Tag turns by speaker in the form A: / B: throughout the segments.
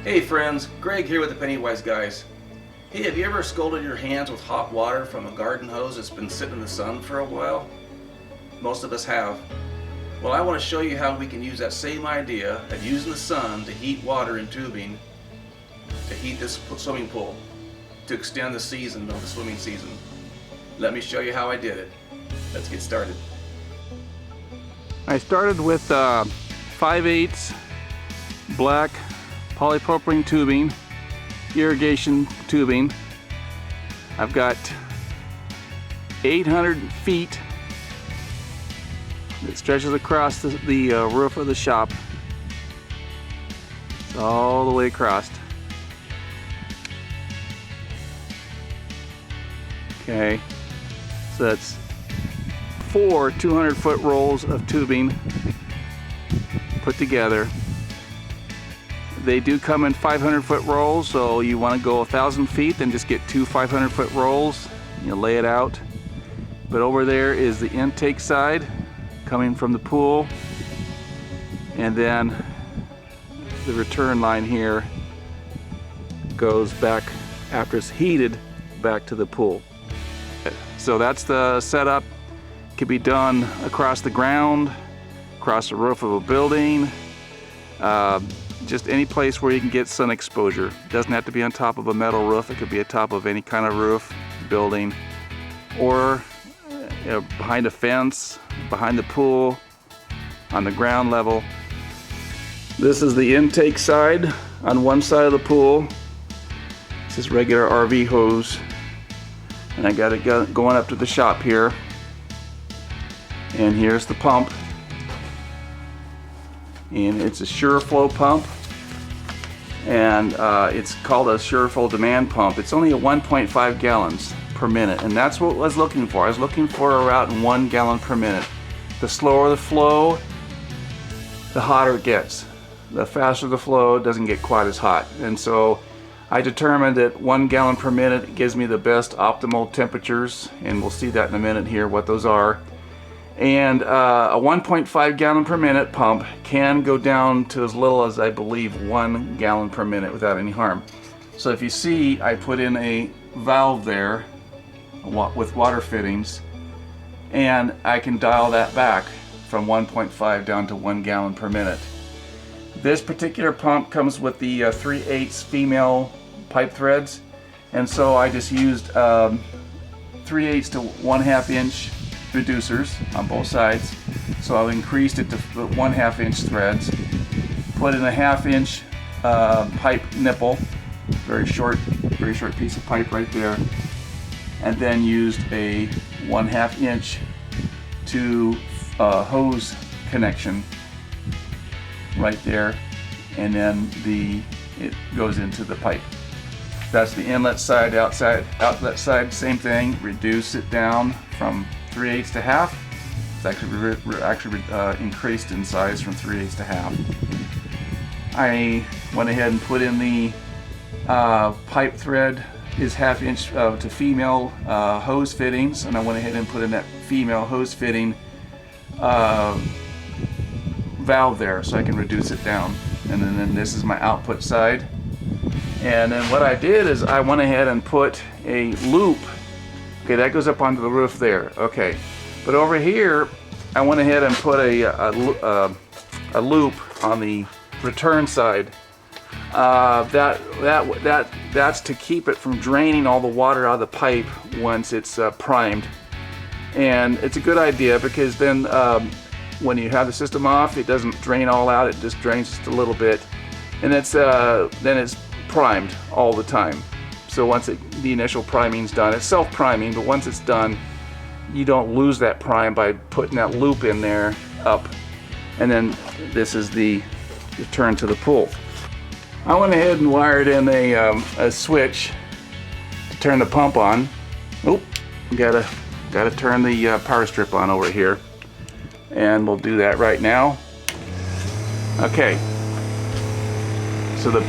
A: Hey friends, Greg here with the Pennywise Guys. Hey, have you ever scalded your hands with hot water from a garden hose that's been sitting in the sun for a while? Most of us have. Well, I want to show you how we can use that same idea of using the sun to heat water in tubing to heat this swimming pool, to extend the season of the swimming season. Let me show you how I did it. Let's get started.
B: I started with 5/8 black polypropylene tubing, irrigation tubing. I've got 800 feet that stretches across the roof of the shop. It's all the way across. Okay, so that's 4 200-foot rolls of tubing put together. They do come in 500-foot rolls, so you want to go 1,000 feet, then just get 2 500-foot rolls. You lay it out. But over there is the intake side coming from the pool, and then the return line here goes back after it's heated back to the pool. So that's the setup. It can be done across the ground, across the roof of a building, just any place where you can get sun exposure. It doesn't have to be on top of a metal roof. It could be on top of any kind of roof, building, or behind a fence, behind the pool, on the ground level. This is the intake side on one side of the pool. This is regular RV hose, and I got it going up to the shop here. And here's the pump, and it's a SureFlow pump, and it's called a SureFlow demand pump. It's only a 1.5 gallons per minute, and that's what I was looking for. I was looking for around 1 gallon per minute. The slower the flow, the hotter it gets. The faster the flow, it doesn't get quite as hot. And so I determined that 1 gallon per minute gives me the best optimal temperatures, and we'll see that in a minute here, what those are. And a 1.5 gallon per minute pump can go down to as little as, I believe, 1 gallon per minute without any harm. So if you see, I put in a valve there with water fittings, and I can dial that back from 1.5 down to 1 gallon per minute. This particular pump comes with the 3/8 female pipe threads, and so I just used 3/8 to 1/2 inch reducers on both sides. So I've increased it to 1/2 inch threads, put in a 1/2 inch pipe nipple, very short piece of pipe right there, and then used a 1/2 inch to hose connection right there, and then it goes into the pipe. That's the inlet side. Outlet side, same thing. Reduce it down from 3/8 to 1/2. It's actually increased in size from 3/8 to 1/2. I went ahead and put in the pipe thread is 1/2 inch to female hose fittings, and I went ahead and put in that female hose fitting valve there so I can reduce it down. And then this is my output side. And then what I did is I went ahead and put a loop. Okay, that goes up onto the roof there. Okay, but over here I went ahead and put a loop on the return side. That's to keep it from draining all the water out of the pipe once it's primed. And it's a good idea because then when you have the system off, it doesn't drain all out. It just drains just a little bit, and then it's primed all the time. So once the initial priming's done, it's self-priming, but once it's done, you don't lose that prime by putting that loop in there up. And then this is the return to the pool. I went ahead and wired in a switch to turn the pump on. Oh, gotta turn the power strip on over here, and we'll do that right now. Okay, so the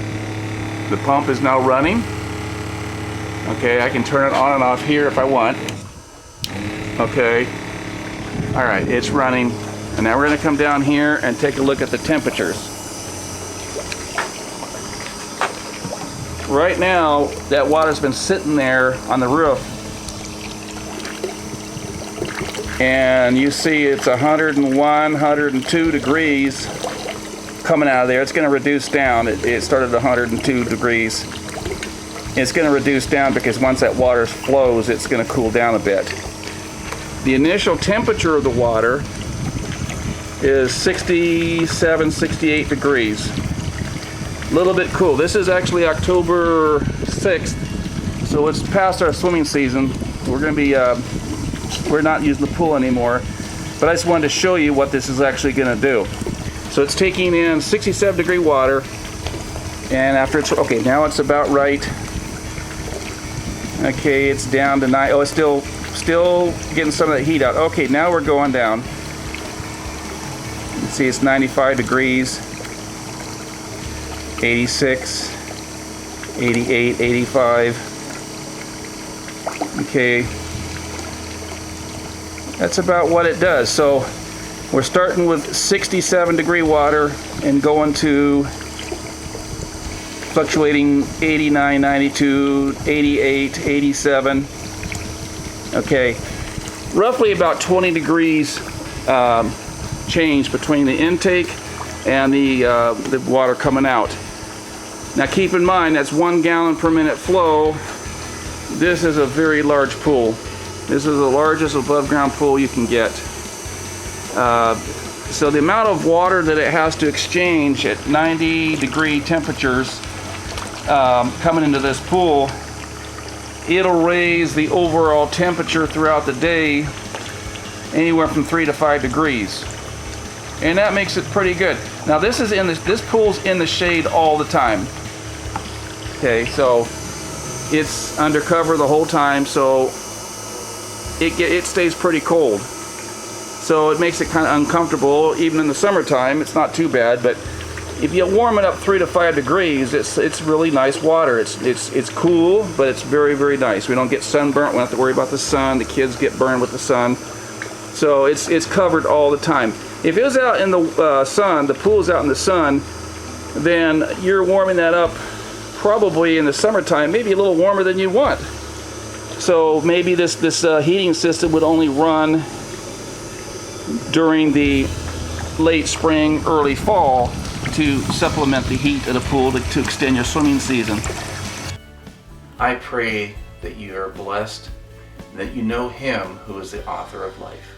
B: pump is now running. Okay, I can turn it on and off here if I want. Okay, all right, it's running. And now we're going to come down here and take a look at the temperatures. right now that water's been sitting there on the roof, and you see it's 101, 102 degrees coming out of there. It's going to reduce down. It started at 102 degrees. It's going to reduce down because once that water flows, it's going to cool down a bit. The initial temperature of the water is 67, 68 degrees. A little bit cool. This is actually October 6th, so it's past our swimming season. We're going to be, we're not using the pool anymore, but I just wanted to show you what this is actually going to do. So it's taking in 67 degree water, and after it's, okay, now it's about right. Okay, it's down to 9, oh, it's still getting some of that heat out. Okay, now we're going down. You can see it's 95 degrees, 86, 88, 85. Okay, that's about what it does. So we're starting with 67 degree water and going to fluctuating 89, 92, 88, 87. Okay, roughly about 20 degrees change between the intake and the water coming out. Now keep in mind that's 1 gallon per minute flow. This is a very large pool. This is the largest above ground pool you can get. So the amount of water that it has to exchange at 90 degree temperatures coming into this pool, it'll raise the overall temperature throughout the day anywhere from 3 to 5 degrees, and that makes it pretty good. Now this pool's in the shade all the time. Okay, so it's under cover the whole time, so it stays pretty cold. So it makes it kind of uncomfortable. Even in the summertime, it's not too bad, but if you warm it up 3 to 5 degrees, it's really nice water. It's cool, but it's very, very nice. We don't get sunburnt. We don't have to worry about the sun. The kids get burned with the sun. So it's covered all the time. If it was out in the sun, the pool's out in the sun, then you're warming that up probably in the summertime, maybe a little warmer than you want. So maybe this heating system would only run during the late spring, early fall to supplement the heat of the pool to extend your swimming season. I pray that you are blessed, that you know Him who is the author of life.